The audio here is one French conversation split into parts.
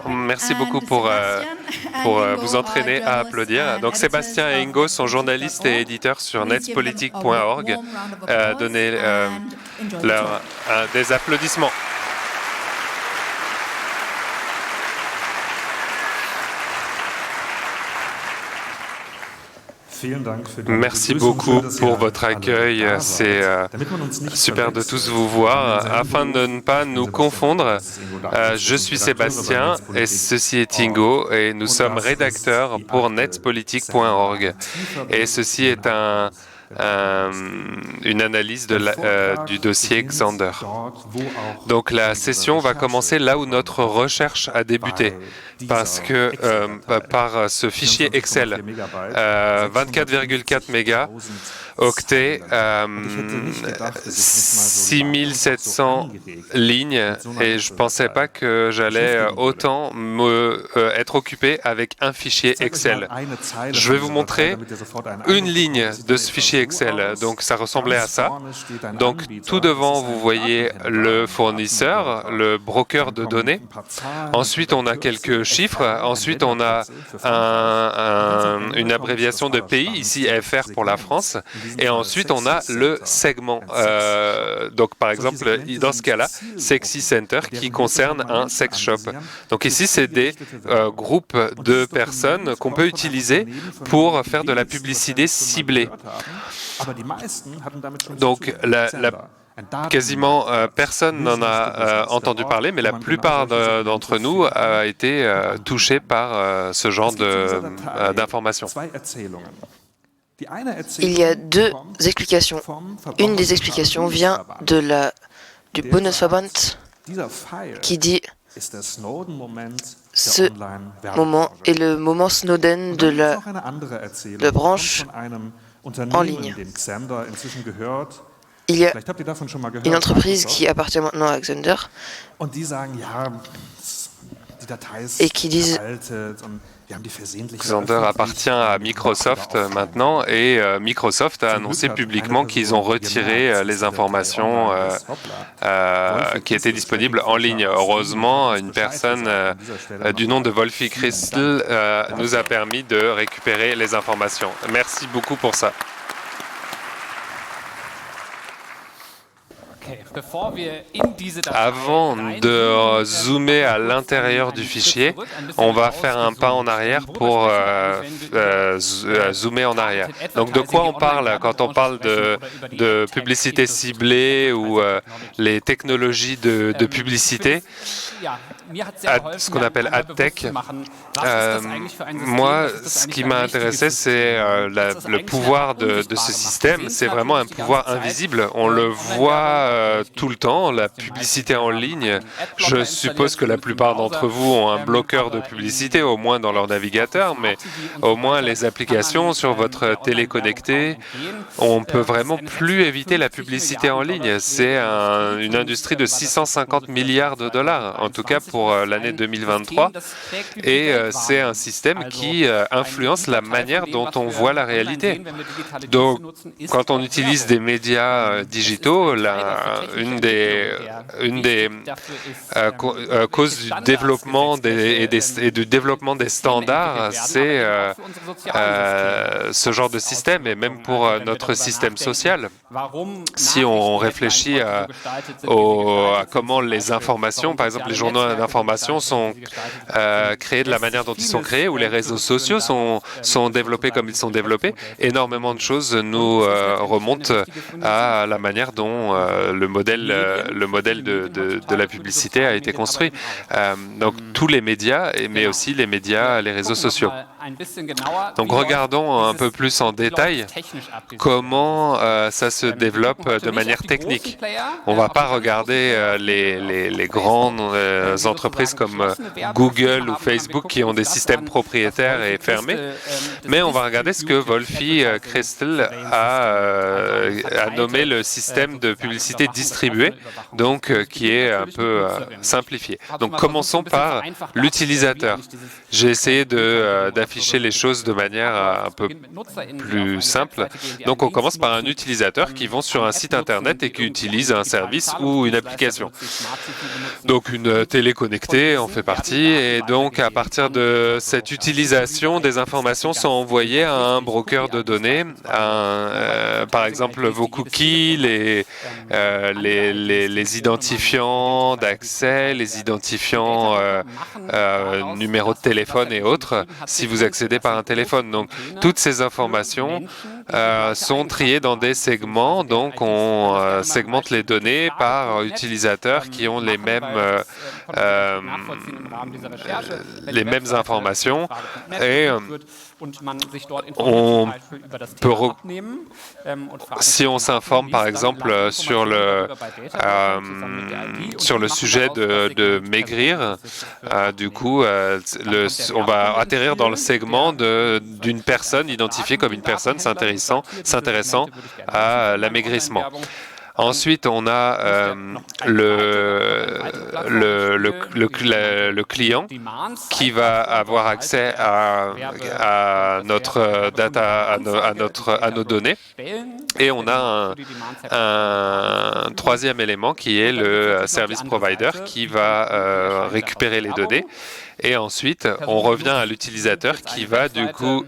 Merci beaucoup pour vous entraîner à applaudir. Donc Sébastien et Ingo sont journalistes et éditeurs sur netspolitique.org. Donnez des applaudissements. Merci beaucoup pour votre accueil. C'est super de tous vous voir. Afin de ne pas nous confondre, je suis Sébastien et ceci est Ingo et nous sommes rédacteurs pour netspolitique.org. Et ceci est une analyse du dossier Xander. Donc la session va commencer là où notre recherche a débuté, parce que par ce fichier Excel, 24,4 mégas, octets, 6700 lignes, et je ne pensais pas que j'allais autant être occupé avec un fichier Excel. Je vais vous montrer une ligne de ce fichier Excel. Donc ça ressemblait à ça. Donc tout devant, vous voyez le fournisseur, le broker de données. Ensuite, on a quelques chiffres. Ensuite, on a une abréviation de pays, ici FR pour la France. Et ensuite, on a le segment. Donc par exemple, dans ce cas-là, Sexy Center qui concerne un sex shop. Donc ici, c'est des groupes de personnes qu'on peut utiliser pour faire de la publicité ciblée. Donc, quasiment personne n'en a entendu parler, mais la plupart d'entre nous a été touchés par ce genre d'informations. Il y a deux explications. Une des explications vient du Bundesverband qui dit ce moment est le moment Snowden de la branche en ligne. Il y a une entreprise qui appartient maintenant à Xander et qui disent Xander appartient à Microsoft maintenant et Microsoft a annoncé publiquement qu'ils ont retiré les informations qui étaient disponibles en ligne. Heureusement, une personne du nom de Wolfie Christel nous a permis de récupérer les informations. Merci beaucoup pour ça. Avant de zoomer à l'intérieur du fichier, on va faire un pas en arrière pour zoomer en arrière. Donc de quoi on parle quand on parle de publicité ciblée ou les technologies de publicité, ce qu'on appelle AdTech. Moi, ce qui m'a intéressé, c'est le pouvoir de ce système. C'est vraiment un pouvoir invisible. On le voit tout le temps, la publicité en ligne. Je suppose que la plupart d'entre vous ont un bloqueur de publicité, au moins dans leur navigateur, mais au moins les applications sur votre télé connectée, on peut vraiment plus éviter la publicité en ligne. C'est une industrie de 650 milliards de dollars, en tout cas pour l'année 2023, et c'est un système qui influence la manière dont on voit la réalité. Donc, quand on utilise des médias digitaux, une des causes du développement et du développement des standards, c'est ce genre de système, et même pour notre système social. Si on réfléchit à comment les informations, par exemple les journaux d'information sont créés de la manière dont ils sont créés, ou les réseaux sociaux sont développés comme ils sont développés, énormément de choses nous remontent à la manière dont le modèle de la publicité a été construit. Donc tous les médias, mais aussi les réseaux sociaux. Donc regardons un peu plus en détail comment ça se développe de manière technique. On ne va pas regarder les grandes entreprises comme Google ou Facebook qui ont des systèmes propriétaires et fermés, mais on va regarder ce que Wolfie Christel a nommé le système de publicité distribuée, donc qui est un peu simplifié. Donc commençons par l'utilisateur. J'ai essayé d'afficher afficher les choses de manière un peu plus simple. Donc on commence par un utilisateur qui vont sur un site internet et qui utilise un service ou une application. Donc une télé connectée en fait partie, et donc à partir de cette utilisation, des informations sont envoyées à un broker de données, par exemple vos cookies, les identifiants d'accès, les identifiants numéro de téléphone et autres, si vous accédez par un téléphone. Donc toutes ces informations sont triées dans des segments, donc on segmente les données par utilisateurs qui ont les mêmes informations, et on peut si on s'informe par exemple sur le sujet de maigrir, du coup on va atterrir dans le segment d'une personne identifiée comme une personne s'intéressant à l'amaigrissement. Ensuite, on a le client qui va avoir accès à notre data, à nos données. Et on a un troisième élément qui est le service provider qui va récupérer les données. Et ensuite, on revient à l'utilisateur qui va du coup,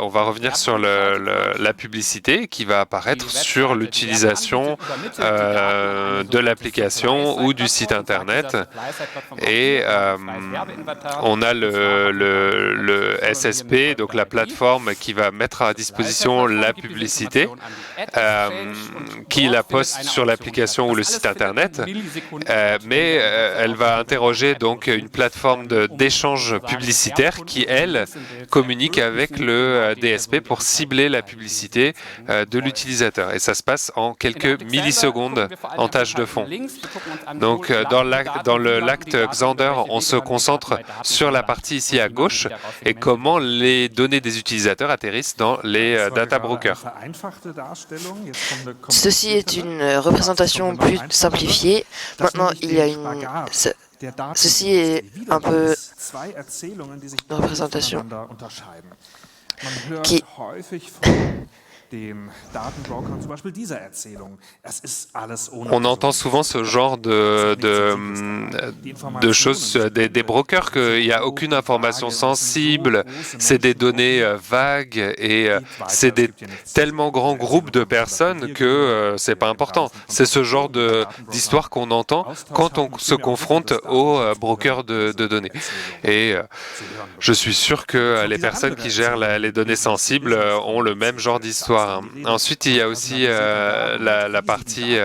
on va revenir sur la publicité qui va apparaître sur l'utilisation de l'application ou du site internet. Et on a le SSP, donc la plateforme qui va mettre à disposition la publicité, qui la poste sur l'application ou le site internet, mais elle va interroger donc une plateforme d'échange publicitaire qui, elle, communique avec le DSP pour cibler la publicité de l'utilisateur. Et ça se passe en quelques millisecondes en tâche de fond. Donc, dans l'acte Xander, on se concentre sur la partie ici à gauche et comment les données des utilisateurs atterrissent dans les data brokers. Ceci est une représentation plus simplifiée. Maintenant, il y a ceci est un peu une représentation qui On entend souvent ce genre de choses des brokers, qu'il n'y a aucune information sensible, c'est des données vagues et c'est des tellement grands groupes de personnes que c'est pas important. C'est ce genre d'histoire qu'on entend quand on se confronte aux brokers de données. Et je suis sûr que les personnes qui gèrent les données sensibles ont le même genre d'histoire. Ensuite, il y a aussi la partie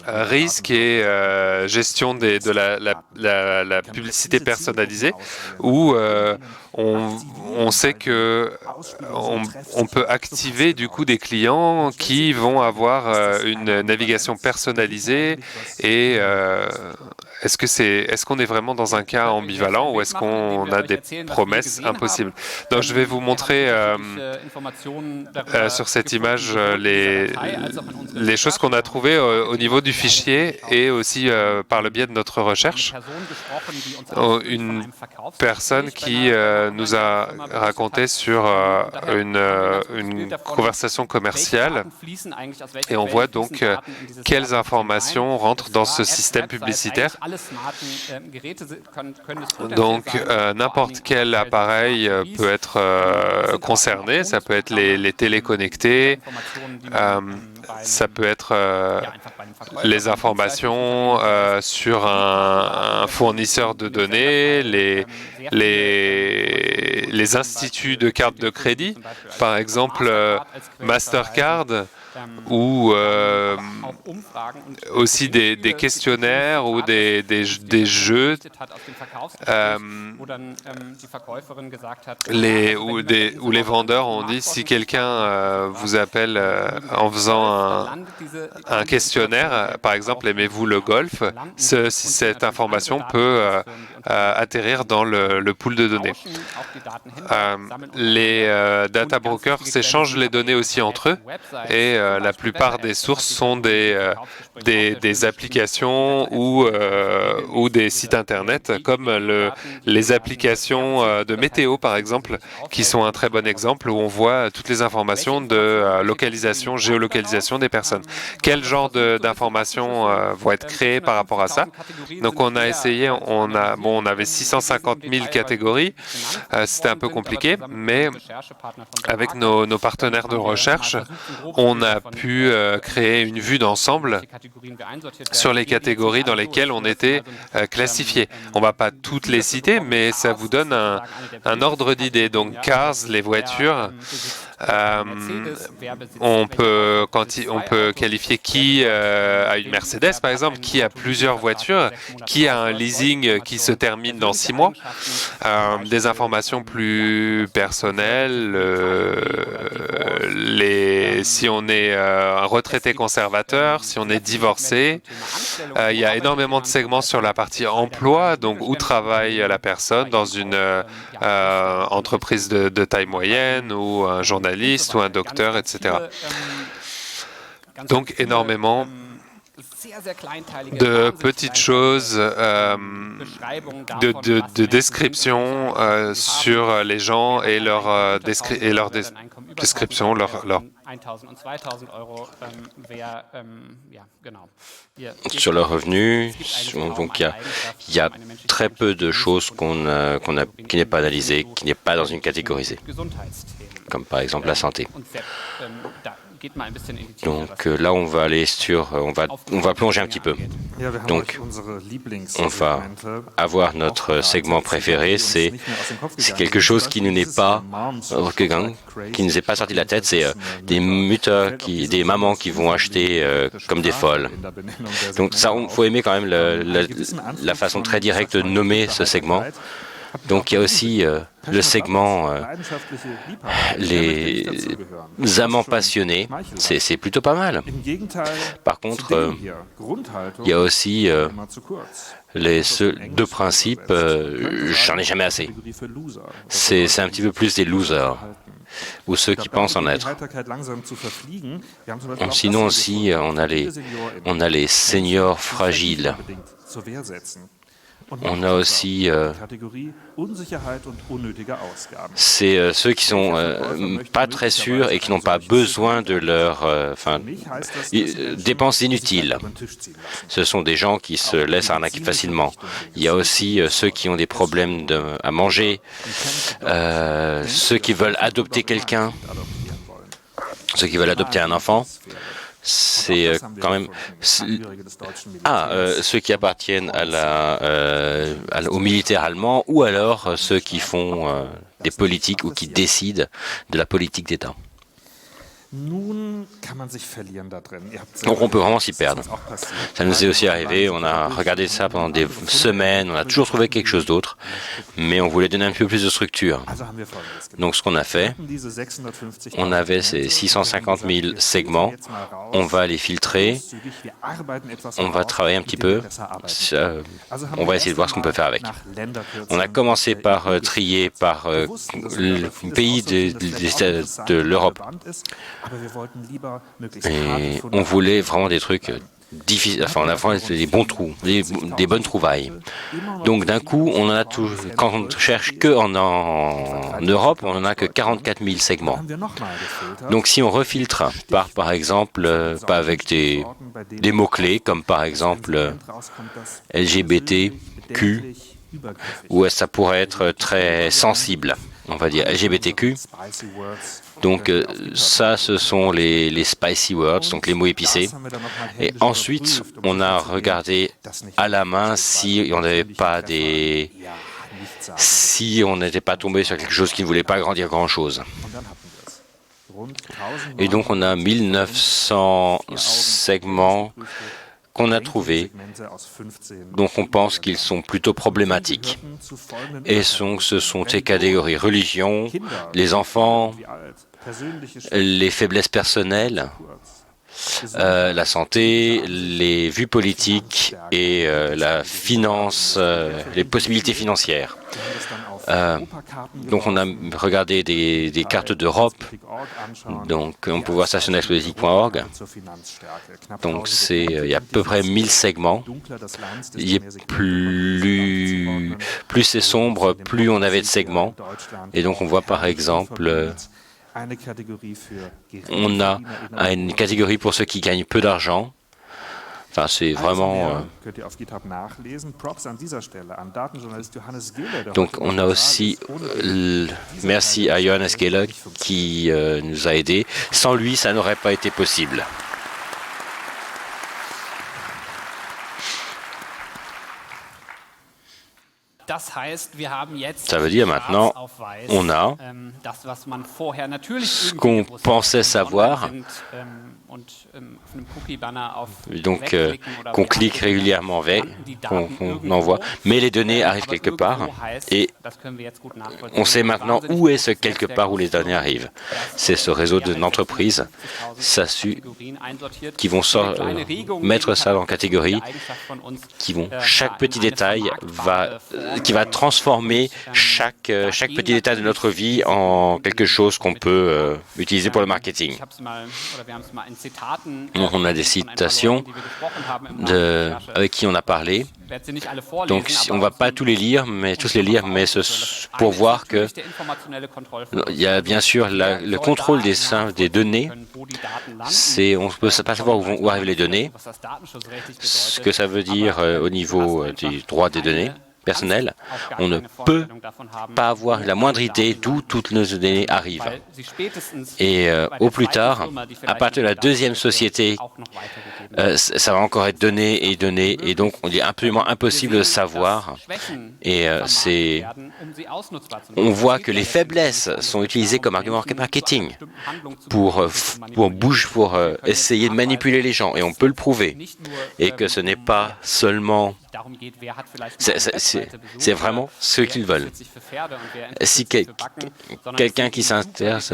risque et gestion de la publicité personnalisée, où on sait que on peut activer du coup des clients qui vont avoir une navigation personnalisée. Et est-ce qu'on est vraiment dans un cas ambivalent ou est-ce qu'on a des promesses impossibles? Donc je vais vous montrer sur cette image les choses qu'on a trouvées au niveau du fichier et aussi par le biais de notre recherche. Une personne qui nous a raconté sur une conversation commerciale, et on voit donc quelles informations rentrent dans ce système publicitaire. Donc n'importe quel appareil peut être concerné, ça peut être les téléconnectés, ça peut être les informations sur un fournisseur de données, les instituts de cartes de crédit, par exemple Mastercard, ou aussi des questionnaires ou des jeux où les vendeurs ont dit si quelqu'un vous appelle en faisant un questionnaire, par exemple aimez-vous le golf, cette information peut atterrir dans le pool de données. Les data brokers s'échangent les données aussi entre eux, et la plupart des sources sont des applications ou des sites Internet, comme les applications de météo, par exemple, qui sont un très bon exemple, où on voit toutes les informations de localisation, géolocalisation des personnes. Quel genre d'informations vont être créées par rapport à ça? Donc, on a essayé, on avait 650 000 catégories. C'était un peu compliqué, mais avec nos partenaires de recherche, on a pu créer une vue d'ensemble sur les catégories dans lesquelles on était classifié. On ne va pas toutes les citer, mais ça vous donne un ordre d'idée. Donc, cars, les voitures, on peut qualifier qui a une Mercedes, par exemple, qui a plusieurs voitures, qui a un leasing qui se termine dans 6 mois. Des informations plus personnelles, si on est un retraité conservateur, si on est divorcé. Il y a énormément de segments sur la partie emploi, donc où travaille la personne dans une entreprise de taille moyenne ou un journaliste ou un docteur, etc. Donc énormément de petites choses, de descriptions sur les gens et leur description, sur leurs revenus. Donc il y a très peu de choses qui n'est pas analysée, qui n'est pas dans une catégorisée, comme par exemple la santé. Donc là, on va aller on va plonger un petit peu. Donc, on va avoir notre segment préféré. C'est quelque chose qui ne nous est pas sorti de la tête. C'est des muteurs, des mamans qui vont acheter comme des folles. Donc ça, il faut aimer quand même la façon très directe de nommer ce segment. Donc il y a aussi le segment les amants passionnés, c'est plutôt pas mal. Par contre, il y a aussi les deux principes, j'en ai jamais assez. C'est un petit peu plus des losers, ou ceux qui pensent en être. Sinon aussi, on a les seniors fragiles. On a aussi c'est ceux qui sont pas très sûrs et qui n'ont pas besoin de leurs dépenses inutiles. Ce sont des gens qui se laissent arnaquer facilement. Il y a aussi ceux qui ont des problèmes à manger, ceux qui veulent adopter quelqu'un, ceux qui veulent adopter un enfant. C'est quand même ceux qui appartiennent au militaire allemand, ou alors ceux qui font des politiques ou qui décident de la politique d'État. Donc on peut vraiment s'y perdre. Ça nous est aussi arrivé, on a regardé ça pendant des semaines, on a toujours trouvé quelque chose d'autre, mais on voulait donner un peu plus de structure. Donc ce qu'on a fait, on avait ces 650 000 segments, on va les filtrer, on va travailler un petit peu, on va essayer de voir ce qu'on peut faire avec. On a commencé par trier par le pays de l'Europe. Et on voulait vraiment des trucs difficiles, on a vraiment des bons trous, des bonnes trouvailles. Donc d'un coup, quand on cherche que en Europe, on n'en a que 44 000 segments. Donc si on refiltre par exemple, pas avec des mots-clés, comme par exemple LGBTQ, où ça pourrait être très sensible, on va dire LGBTQ. Donc ça, ce sont les spicy words, donc les mots épicés. Et ensuite, on a regardé à la main si on n'était pas tombé sur quelque chose qui ne voulait pas grandir grand-chose. Et donc on a 1900 segments qu'on a trouvés, donc on pense qu'ils sont plutôt problématiques. Et ce sont ces catégories: religion, les enfants, les faiblesses personnelles, la santé, les vues politiques et la finance, les possibilités financières. Donc on a regardé des cartes d'Europe, donc on peut voir ça sur nextpolitique.org. Donc il y a à peu près 1000 segments. Plus c'est sombre, plus on avait de segments. Et donc on voit par exemple, on a une catégorie pour ceux qui gagnent peu d'argent. Enfin, c'est vraiment... Donc, on a aussi... merci à Johannes Gehler qui nous a aidés. Sans lui, ça n'aurait pas été possible. Ça veut dire maintenant, on a ce qu'on pensait savoir, donc qu'on clique régulièrement avec, qu'on envoie, mais les données arrivent quelque part et on sait maintenant où est ce quelque part où les données arrivent. C'est ce réseau d'entreprises qui vont mettre ça en catégorie, chaque petit détail qui va transformer chaque petit détail de notre vie en quelque chose qu'on peut utiliser pour le marketing. Donc on a des citations avec qui on a parlé. Donc on ne va pas tous les lire, mais pour voir que il y a bien sûr le contrôle des données. On ne peut pas savoir où arrivent les données, ce que ça veut dire au niveau du droit des données personnelles. On ne peut pas avoir la moindre idée d'où toutes nos données arrivent. Et au plus tard, à partir de la deuxième société, ça va encore être donné, et donc on est absolument impossible de savoir. Et on voit que les faiblesses sont utilisées comme argument marketing pour essayer de manipuler les gens, et on peut le prouver. Et que ce n'est pas seulement... C'est vraiment ce qu'ils veulent. Si quelqu'un qui s'intéresse,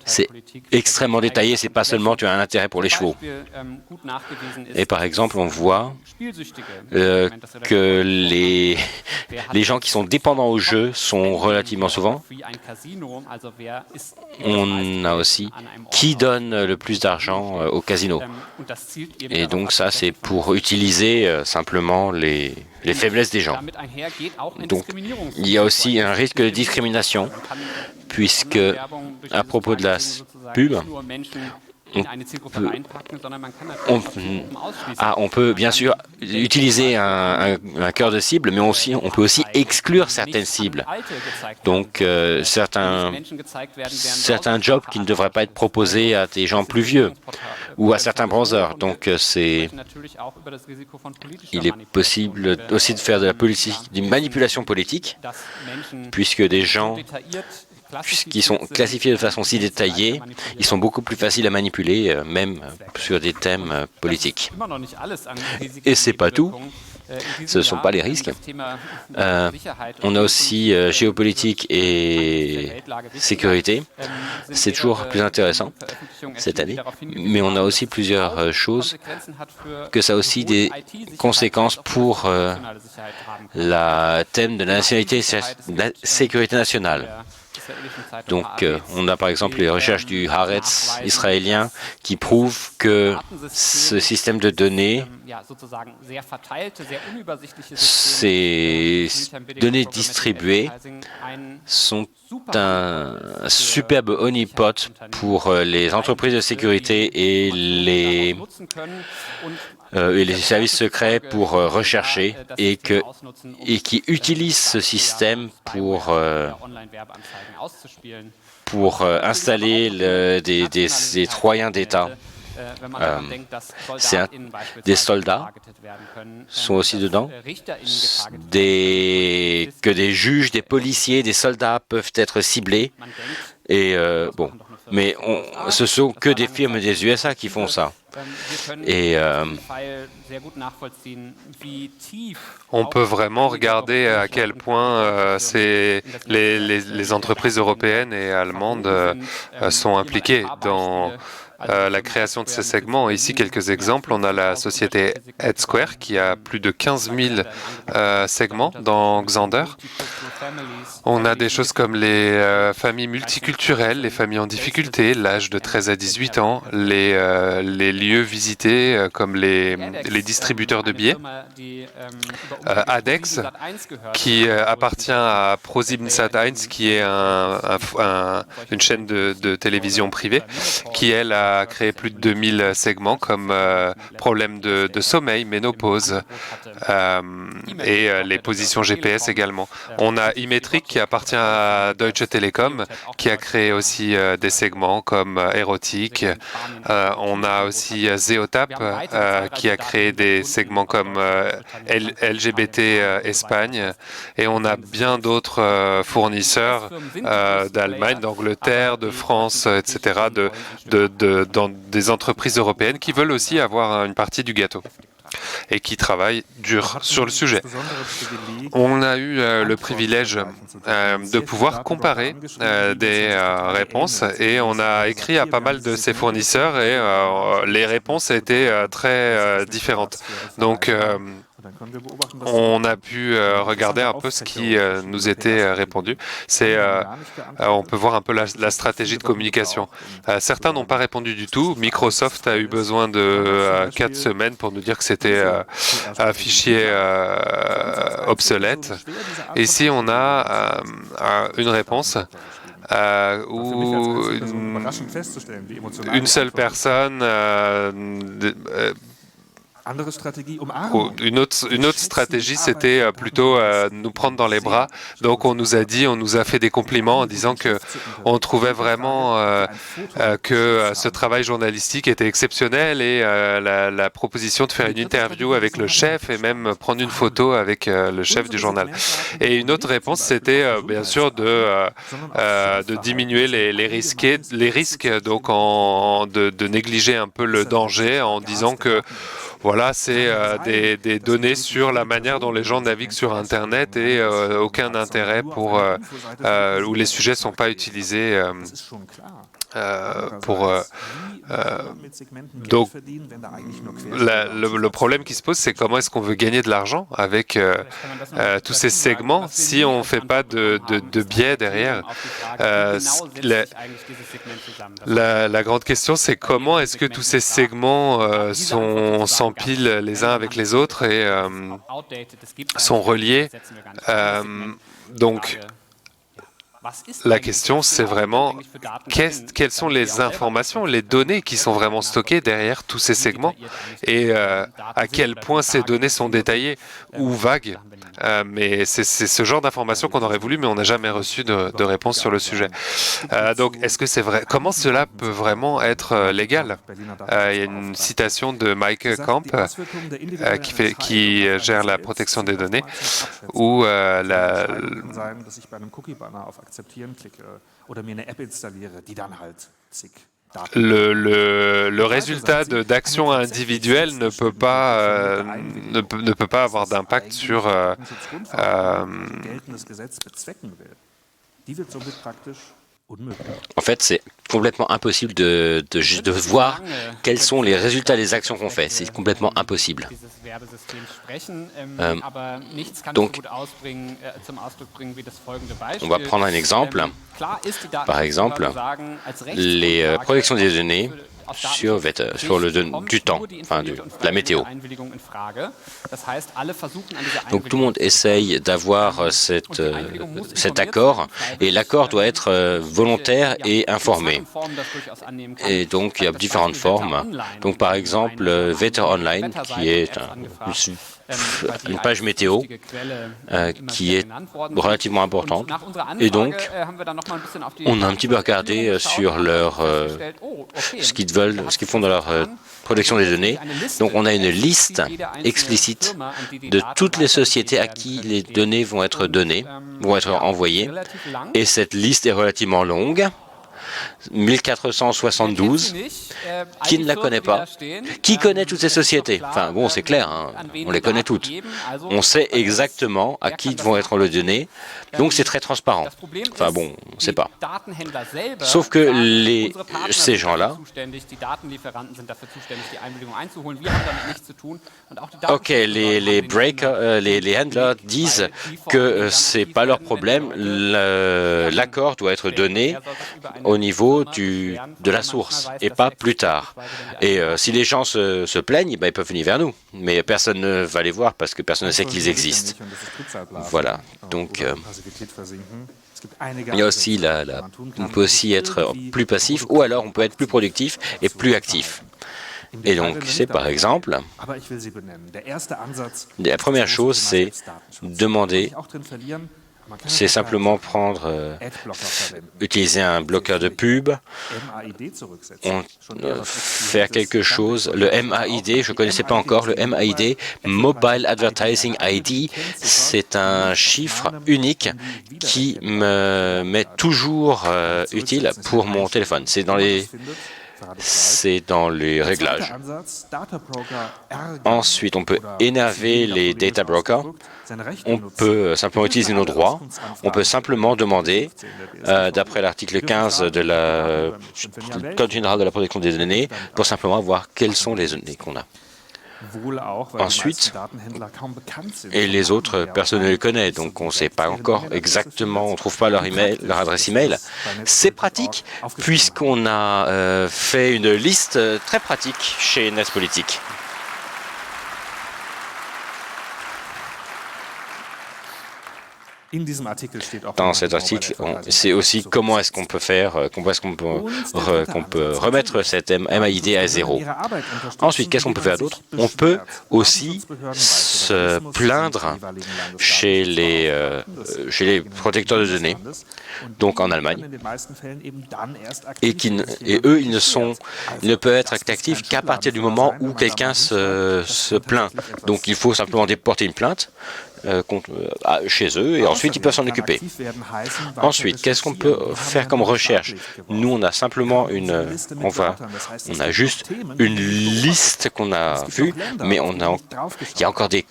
c'est extrêmement détaillé, c'est pas seulement tu as un intérêt pour les chevaux. Et par exemple, on voit que les gens qui sont dépendants au jeu sont relativement souvent. On a aussi qui donne le plus d'argent au casino. Et donc ça, c'est pour utiliser simplement les faiblesses des gens. Donc, il y a aussi un risque de discrimination, puisque, à propos de la pub, on peut bien sûr utiliser un cœur de cible, mais on peut aussi exclure certaines cibles. Donc, certains jobs qui ne devraient pas être proposés à des gens plus vieux ou à certains browsers. Donc, il est possible aussi de faire de la politique, d'une manipulation politique, puisque des gens qui sont classifiés de façon si détaillée, ils sont beaucoup plus faciles à manipuler, même sur des thèmes politiques. Et c'est pas tout. Ce ne sont pas les risques. On a aussi géopolitique et sécurité. C'est toujours plus intéressant cette année. Mais on a aussi plusieurs choses, que ça a aussi des conséquences pour le thème de la nationalité et la sécurité nationale. Donc, on a par exemple les recherches du Haaretz israélien qui prouvent que ce système de données, ces données distribuées, sont un superbe honeypot pour les entreprises de sécurité et les services secrets pour rechercher et qui utilisent ce système pour installer des troyens d'État. Des soldats sont aussi dedans, que des juges, des policiers, des soldats peuvent être ciblés. Et mais ce sont que des firmes des USA qui font ça. Et on peut vraiment regarder à quel point les entreprises européennes et allemandes sont impliquées dans la création de ces segments. Ici, quelques exemples. On a la société EdSquare qui a plus de 15 000 segments dans Xander. On a des choses comme les familles multiculturelles, les familles en difficulté, l'âge de 13 à 18 ans, les lieux visités comme les distributeurs de billets. ADEX, qui appartient à ProSiebenSat.1, qui est une chaîne de télévision privée, qui, elle, a créé plus de 2000 segments comme problème de sommeil, ménopause et les positions GPS également. On a Imetric qui appartient à Deutsche Telekom qui a créé aussi des segments comme érotique. On a aussi Zeotap qui a créé des segments comme LGBT Espagne et on a bien d'autres fournisseurs d'Allemagne, d'Angleterre, de France, etc. dans des entreprises européennes qui veulent aussi avoir une partie du gâteau et qui travaillent dur sur le sujet. On a eu le privilège de pouvoir comparer des réponses et on a écrit à pas mal de ces fournisseurs et les réponses étaient très différentes. Donc, on a pu regarder un peu ce qui nous était répondu. On peut voir un peu la stratégie de communication. Certains n'ont pas répondu du tout. Microsoft a eu besoin de 4 semaines pour nous dire que c'était un fichier obsolète. Ici, on a une réponse où une seule personne une autre stratégie, c'était plutôt nous prendre dans les bras. Donc on nous a fait des compliments en disant que on trouvait vraiment que ce travail journalistique était exceptionnel et la proposition de faire une interview avec le chef et même prendre une photo avec le chef du journal. Et une autre réponse, c'était bien sûr de diminuer les risques, donc de négliger un peu le danger en disant que voilà, c'est des données sur la manière dont les gens naviguent sur Internet et aucun intérêt où les sujets ne sont pas utilisés donc, le problème qui se pose, c'est comment est-ce qu'on veut gagner de l'argent avec tous ces segments si on ne fait pas de biais derrière. La grande question, c'est comment est-ce que tous ces segments s'empilent les uns avec les autres et sont reliés. Donc, la question, c'est vraiment quelles sont les informations, les données qui sont vraiment stockées derrière tous ces segments et à quel point ces données sont détaillées ou vagues. Mais c'est ce genre d'informations qu'on aurait voulu, mais on n'a jamais reçu de réponse sur le sujet. Donc, est-ce que c'est vrai? Comment cela peut vraiment être légal? Il y a une citation de Mike Camp qui gère la protection des données, où le résultat d'actions individuelles ne peut pas avoir d'impact sur En fait, c'est complètement impossible de voir quels sont les résultats des actions qu'on fait. C'est complètement impossible. Donc, on va prendre un exemple. Par exemple, les protections des données sur du temps, enfin de la météo. Donc tout le monde essaye d'avoir cet accord et l'accord doit être volontaire et informé. Et donc il y a différentes formes. Donc par exemple, Wetter Online, qui est une page météo qui est relativement importante. Et donc, on a un petit peu regardé sur ce qu'ils font dans leur protection des données. Donc, on a une liste explicite de toutes les sociétés à qui les données vont être envoyées. Et cette liste est relativement longue. 1472, qui ne la connaît pas, qui connaît toutes ces sociétés. Enfin bon, c'est clair, hein, on les connaît toutes. On sait exactement à qui vont être les données, donc c'est très transparent. Enfin bon, on ne sait pas. Sauf que ces gens-là, ok, les handlers disent que c'est pas leur problème, l'accord doit être donné au niveau de la source et pas plus tard. Et si les gens se plaignent, ben, ils peuvent venir vers nous, mais personne ne va les voir parce que personne ne sait qu'ils existent. Voilà, donc il y a aussi on peut aussi être plus passif ou alors on peut être plus productif et plus actif. Et donc, c'est par exemple, la première chose, c'est demander, c'est simplement utiliser un bloqueur de pub, faire quelque chose, le MAID, je ne connaissais pas encore, le MAID, Mobile Advertising ID, c'est un chiffre unique qui m'est toujours utile pour mon téléphone. C'est dans les réglages. Ensuite, on peut énerver les data brokers. On peut simplement utiliser nos droits. On peut simplement demander, d'après l'article 15 de Code général de la protection des données, pour simplement voir quelles sont les données qu'on a. Ensuite, et les autres, personne ne les connaît, donc on ne sait pas encore exactement, on ne trouve pas leur adresse email. C'est pratique, puisqu'on a fait une liste très pratique chez Netspolitik. Dans cet article, c'est aussi comment est-ce qu'on peut remettre cette MAID à 0. Ensuite, qu'est-ce qu'on peut faire d'autre? On peut aussi se plaindre chez les protecteurs de données, donc en Allemagne, et eux, ils ne peuvent être actifs qu'à partir du moment où quelqu'un se plaint. Donc, il faut simplement déporter une plainte chez eux et ensuite ils peuvent s'en occuper. Ensuite, qu'est-ce qu'on peut faire comme recherche? Nous, on a simplement on a juste une liste qu'on a vue, mais il y a encore des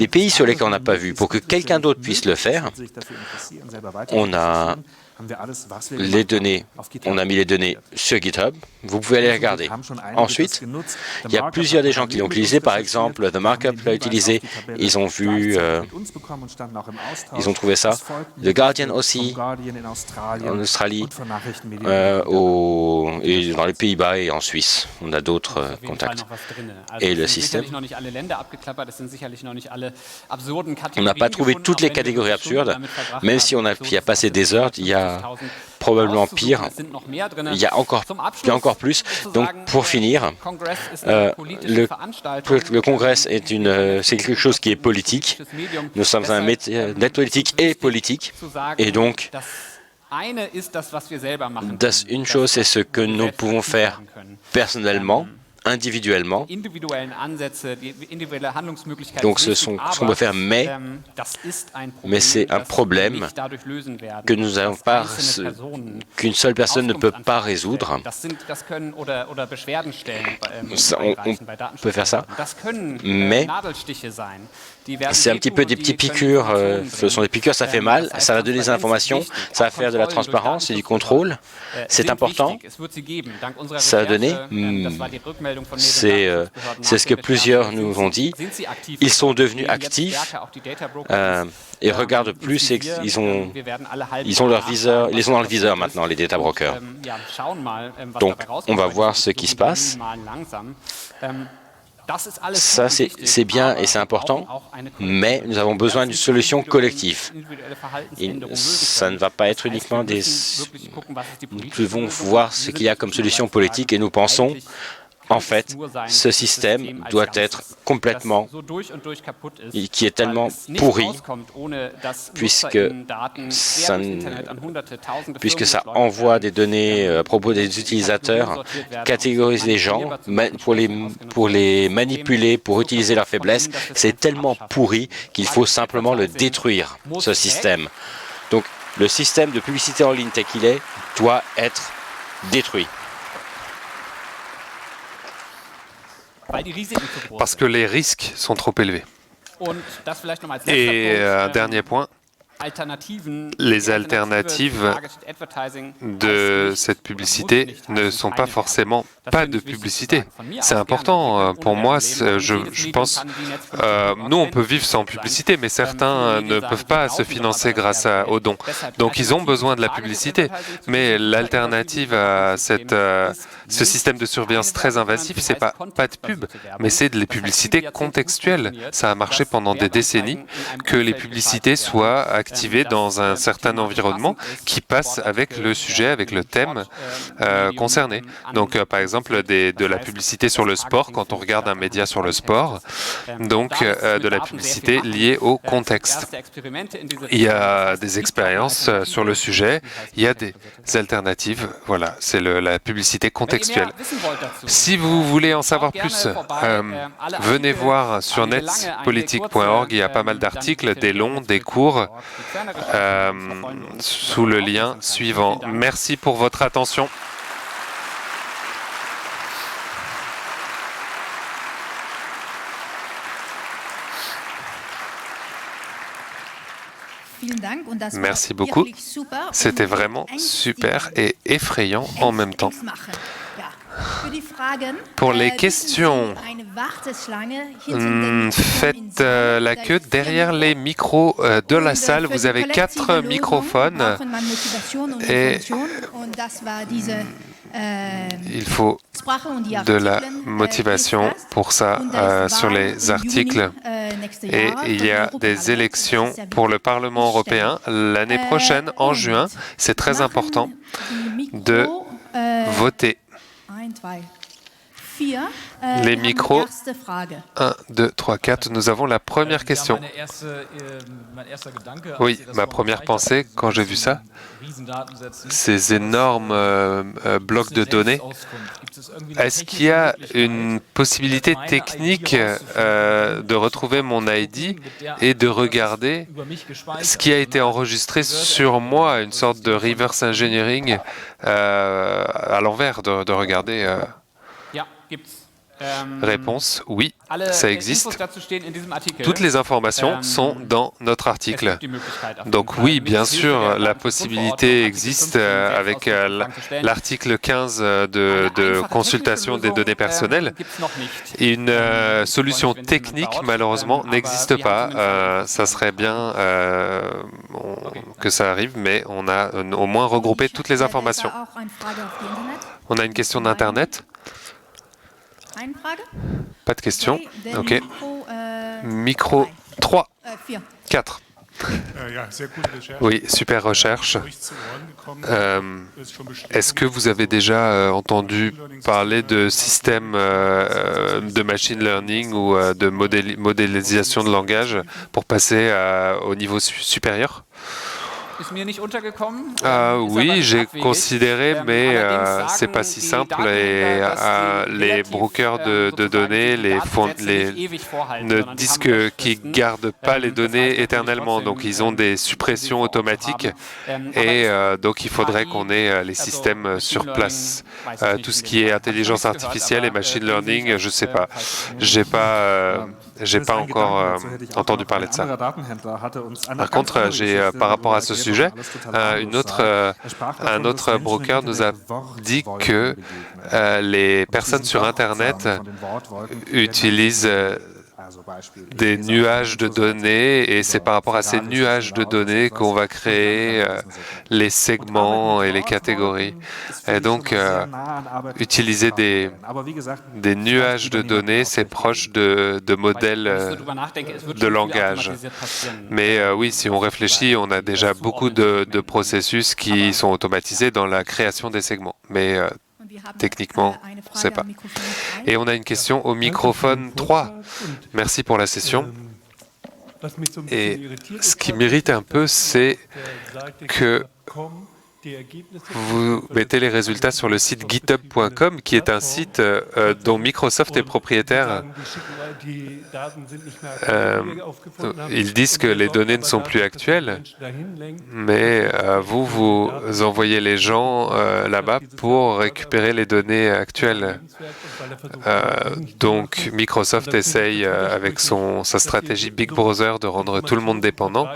pays sur lesquels on n'a pas vu. Pour que quelqu'un d'autre puisse le faire, on a les données, on a mis les données sur GitHub. Vous pouvez aller regarder. Ensuite, il y a plusieurs des gens qui l'ont utilisé. Par exemple, The Markup l'a utilisé. Ils ont vu, ils ont trouvé ça. The Guardian aussi, en Australie, et dans les Pays-Bas et en Suisse. On a d'autres contacts. Et le système. On n'a pas trouvé toutes les catégories absurdes. Même si on a passé des heures, il y a probablement pire. Il y a encore plus. Donc, pour finir, le Congrès c'est quelque chose qui est politique. Nous sommes un net politique et politique. Et donc, une chose, c'est ce que nous pouvons faire personnellement, individuellement. Donc ce qu'on peut faire, mais c'est un problème que nous n'avons pas, qu'une seule personne ne peut pas résoudre. On peut faire ça, mais c'est un petit peu des petites piqûres. Ce sont des piqûres, ça fait mal, ça va donner des informations, ça va faire de la transparence et du contrôle. C'est important. Ça va donner. C'est ce que plusieurs nous ont dit. Ils sont devenus actifs et regardent plus. Ils ont leur viseur. Ils sont dans le viseur maintenant, les data brokers. Donc, on va voir ce qui se passe. Ça, c'est bien et c'est important, mais nous avons besoin d'une solution collective. Ça ne va pas être uniquement des... Nous devons voir ce qu'il y a comme solution politique et nous pensons, en fait, ce système doit être complètement, qui est tellement pourri, puisque ça envoie des données à propos des utilisateurs, catégorise les gens pour les manipuler, pour utiliser leurs faiblesses. C'est tellement pourri qu'il faut simplement le détruire, ce système. Donc, le système de publicité en ligne tel qu'il est doit être détruit. Parce que les risques sont trop élevés. Et un dernier point, les alternatives de cette publicité ne sont pas forcément pas de publicité. C'est important pour moi, je pense, nous on peut vivre sans publicité, mais certains ne peuvent pas se financer grâce aux dons. Donc ils ont besoin de la publicité, mais l'alternative à ce système de surveillance très invasif, c'est pas de pub, mais c'est de les publicités contextuelles. Ça a marché pendant des décennies que les publicités soient activées dans un certain environnement qui passe avec le sujet, avec le thème concerné. Donc par exemple de la publicité sur le sport, quand on regarde un média sur le sport, donc de la publicité liée au contexte. Il y a des expériences sur le sujet, il y a des alternatives, voilà, c'est la publicité contextuelle. Si vous voulez en savoir plus, venez voir sur netspolitique.org, il y a pas mal d'articles, des longs, des courts, sous le lien suivant. Merci pour votre attention. Merci beaucoup. C'était vraiment super et effrayant en même temps. Pour les questions, faites la queue derrière les micros de la salle. Vous avez 4 microphones et il faut de la motivation pour ça sur les articles. Et il y a des élections pour le Parlement européen l'année prochaine, en juin. C'est très important de voter. Les micros, 1, 2, 3, 4, nous avons la première question. Oui, ma première pensée, quand j'ai vu ça, ces énormes blocs de données, est-ce qu'il y a une possibilité technique de retrouver mon ID et de regarder ce qui a été enregistré sur moi, une sorte de reverse engineering à l'envers, de regarder Réponse, oui, ça existe. Toutes les informations sont dans notre article. Donc oui, bien sûr, la possibilité existe avec l'article 15 de consultation des données personnelles. Une solution technique, malheureusement, n'existe pas. Ça serait bien que ça arrive, mais on a au moins regroupé toutes les informations. On a une question d'Internet ? Pas de questions. OK. Micro 3. 4. Oui, super recherche. Est-ce que vous avez déjà entendu parler de systèmes de machine learning ou de modélisation de langage pour passer au niveau supérieur ? Oui, j'ai considéré, mais c'est pas si simple. Et les brokers de données ne disent qu'ils gardent pas les données éternellement. Donc, ils ont des suppressions automatiques. Et donc, il faudrait qu'on ait les systèmes sur place. Tout ce qui est intelligence artificielle et machine learning, je sais pas. J'ai pas encore entendu parler de ça. Par contre, par rapport à ce sujet, un autre broker nous a dit que les personnes sur Internet utilisent des nuages de données et c'est par rapport à ces nuages de données qu'on va créer les segments et les catégories. Et donc, utiliser des nuages de données, c'est proche de modèles de langage. Mais oui, si on réfléchit, on a déjà beaucoup de processus qui sont automatisés dans la création des segments. Mais techniquement, on ne sait pas. Et on a une question au microphone 3. Merci pour la session. Et ce qui m'irrite un peu, c'est que vous mettez les résultats sur le site github.com, qui est un site dont Microsoft est propriétaire. Ils disent que les données ne sont plus actuelles, mais vous envoyez les gens là-bas pour récupérer les données actuelles. Donc Microsoft essaye, avec sa stratégie Big Brother, de rendre tout le monde dépendant.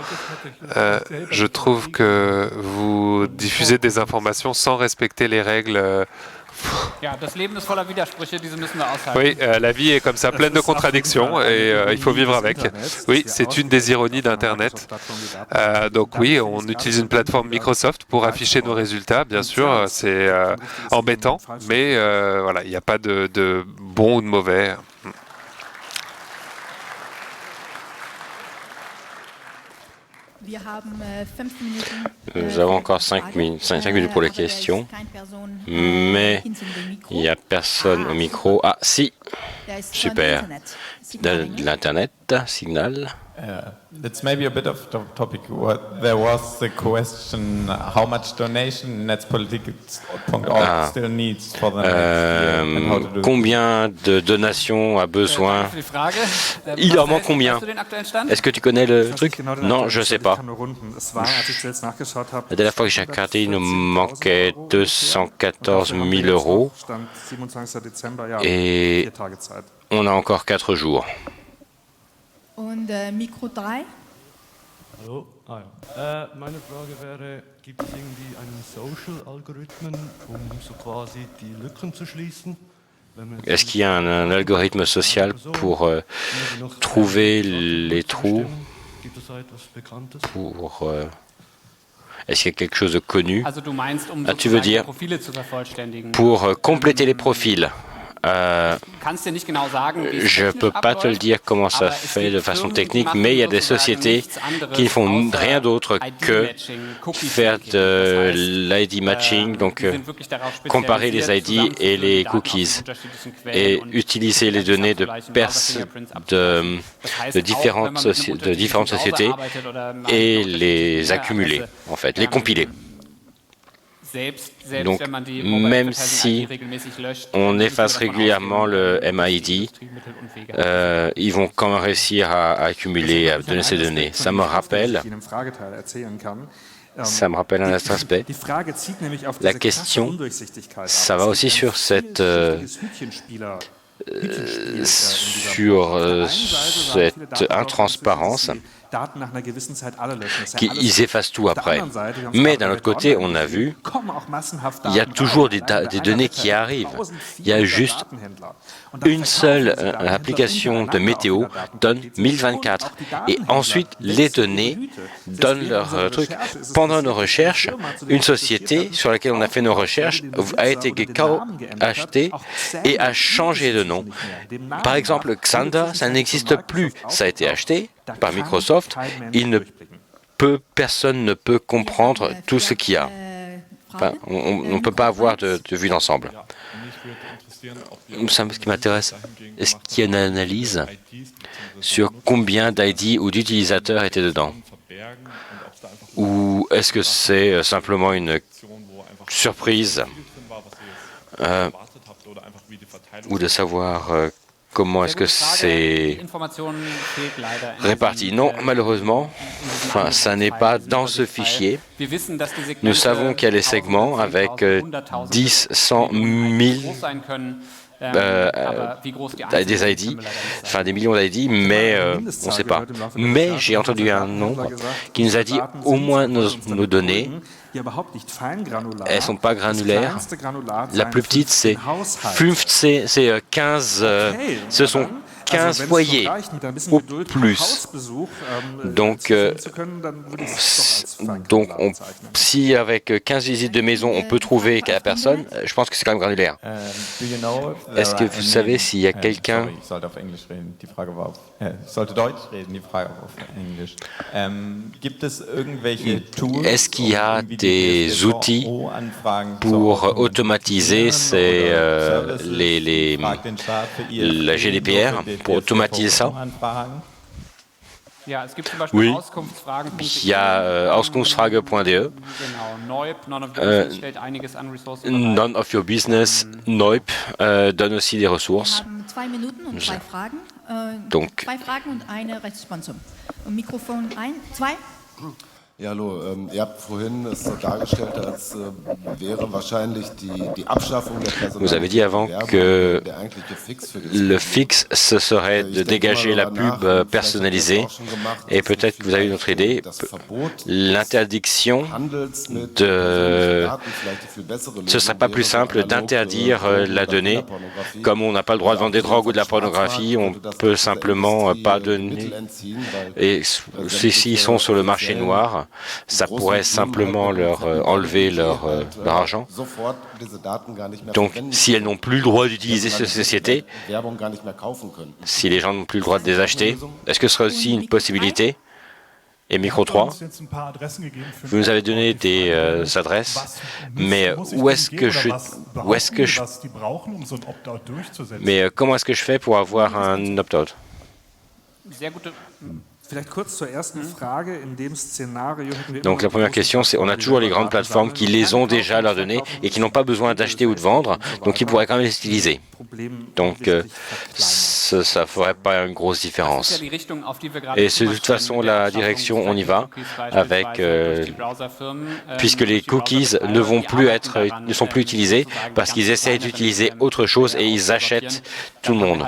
Je trouve que vous diffusez des informations sans respecter les règles. Oui, la vie est comme ça, pleine de contradictions, et il faut vivre avec. Oui, c'est une des ironies d'Internet. Donc oui, on utilise une plateforme Microsoft pour afficher nos résultats, bien sûr, c'est embêtant, mais voilà, il n'y a pas de bon ou de mauvais. Nous avons encore 5 minutes pour les questions, mais il n'y a personne au micro. Ah, si, super. De l'Internet, Signal. It's maybe a bit of the topic. There was the question: how much donation Netzpolitik.org still needs for the next year, and how to do combien de donations a besoin? Il en manque combien? Est-ce que tu connais le truc? Non, je ne sais pas. La dernière fois que j'ai regardé, il nous manquait 214 000 € et on a encore 4 jours. Und Mikro 3. Hallo. Meine Frage wäre, gibt es irgendwie einen Social-Algorithmen, so quasi die Lücken zu schließen? Est-ce qu'il y a un algorithme social pour trouver les trous? Est-ce qu'il y a quelque chose de connu? Tu veux dire pour compléter les profils? Je ne peux pas te le dire comment ça se fait de façon technique, mais il y a des sociétés qui ne font rien d'autre que faire de l'ID matching, donc comparer les ID et les cookies, et utiliser les données de différentes sociétés et les accumuler, en fait, les compiler. Donc, même si on efface régulièrement le MID, ils vont quand même réussir à accumuler, à donner ces données. Ça me rappelle un autre aspect. La question, ça va aussi sur cette intransparence. Ils effacent tout après. Mais d'un autre côté, on a vu, il y a toujours des données qui arrivent. Il y a juste une seule application de météo donne 1024. Et ensuite, les données donnent leur truc. Pendant nos recherches, une société sur laquelle on a fait nos recherches a été achetée et a changé de nom. Par exemple, Xanda, ça n'existe plus. Ça a été acheté par Microsoft. Personne ne peut comprendre tout ce qu'il y a. Enfin, on ne peut pas avoir de vue d'ensemble. Ce qui m'intéresse, est-ce qu'il y a une analyse sur combien d'ID ou d'utilisateurs étaient dedans? Ou est-ce que c'est simplement une surprise ou de savoir comment est-ce que c'est réparti? Non, malheureusement, ça n'est pas dans ce fichier. Nous savons qu'il y a les segments avec 10, 100, 1000 des ID, enfin des millions d'ID, mais on ne sait pas. Mais j'ai entendu un nombre qui nous a dit au moins nos données, elles ne sont pas granulaires. La plus petite, c'est 15, ce sont 15 foyers ou plus. Donc si avec 15 visites de maison, on peut trouver qu'à la personne, je pense que c'est quand même granulaire. Est-ce que vous savez s'il y a quelqu'un... Est-ce qu'il y a des outils pour automatiser la GDPR, pour automatiser ça? Oui, il y a Auskunftsfrage.de None of Your Business, NOIP, donne aussi des ressources. Donc, Ja, hallo. Ihr habt vorhin es so dargestellt, als wäre wahrscheinlich die Abschaffung der vous avez dit avant que le fixe, ce serait de dégager la pub personnalisée. Et peut-être que vous avez une autre idée. L'interdiction de... Ce ne serait pas plus simple d'interdire la donnée. Comme on n'a pas le droit de vendre des drogues ou de la pornographie, on peut simplement pas donner. Et s'ils sont sur le marché noir, ça pourrait simplement leur enlever leur argent. Donc, si elles n'ont plus le droit d'utiliser ces sociétés, si les gens n'ont plus le droit de les acheter, est-ce que ce serait aussi une possibilité? Et Micro 3, vous nous avez donné des adresses, mais mais comment est-ce que je fais pour avoir un opt-out? Donc la première question, c'est on a toujours les grandes plateformes qui les ont déjà leurs données et qui n'ont pas besoin d'acheter ou de vendre, donc ils pourraient quand même les utiliser. Donc ça ne ferait pas une grosse différence. Et c'est de toute façon la direction, on y va, avec puisque les cookies ne sont plus utilisés parce qu'ils essayent d'utiliser autre chose et ils achètent tout le monde,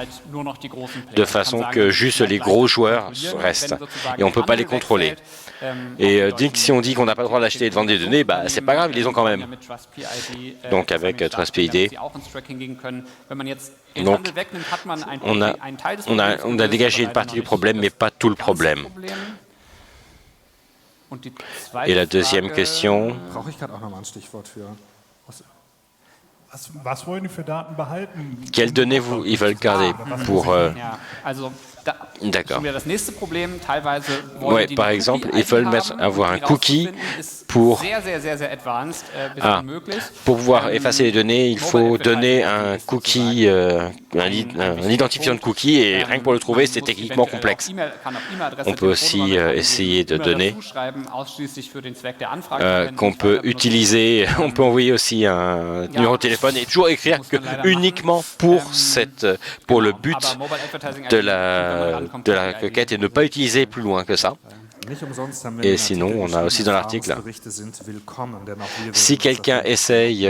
de façon que juste les gros joueurs restent. Et on ne peut pas les contrôler. Et si on dit qu'on n'a pas le droit d'acheter et de vendre des données, bah, c'est pas grave, ils les ont quand même. Donc avec TrustPID, donc, on a dégagé une partie du problème, mais pas tout le problème. Et la deuxième question... Quelles données ils veulent garder pour... D'accord. Oui, par exemple, ils veulent avoir un cookie pour pouvoir effacer les données, il faut donner un cookie, un identifiant de cookie, et rien que pour le trouver, c'est techniquement complexe. On peut aussi essayer de donner qu'on peut utiliser, on peut envoyer aussi un numéro de téléphone et toujours écrire que uniquement pour le but de la requête et ne pas utiliser plus loin que ça. Et sinon, on a aussi dans l'article, si quelqu'un essaye,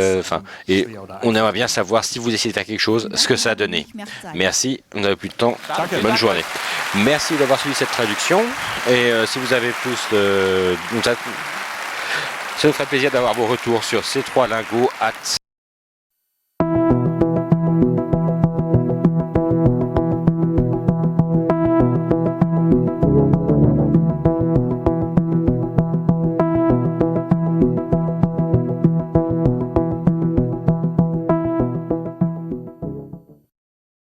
et on aimerait bien savoir si vous essayez de faire quelque chose, ce que ça a donné. Merci, on n'avait plus de temps. Bonne journée. Merci d'avoir suivi cette traduction. Et si vous avez plus de... Ça nous ferait plaisir d'avoir vos retours sur c3lingo@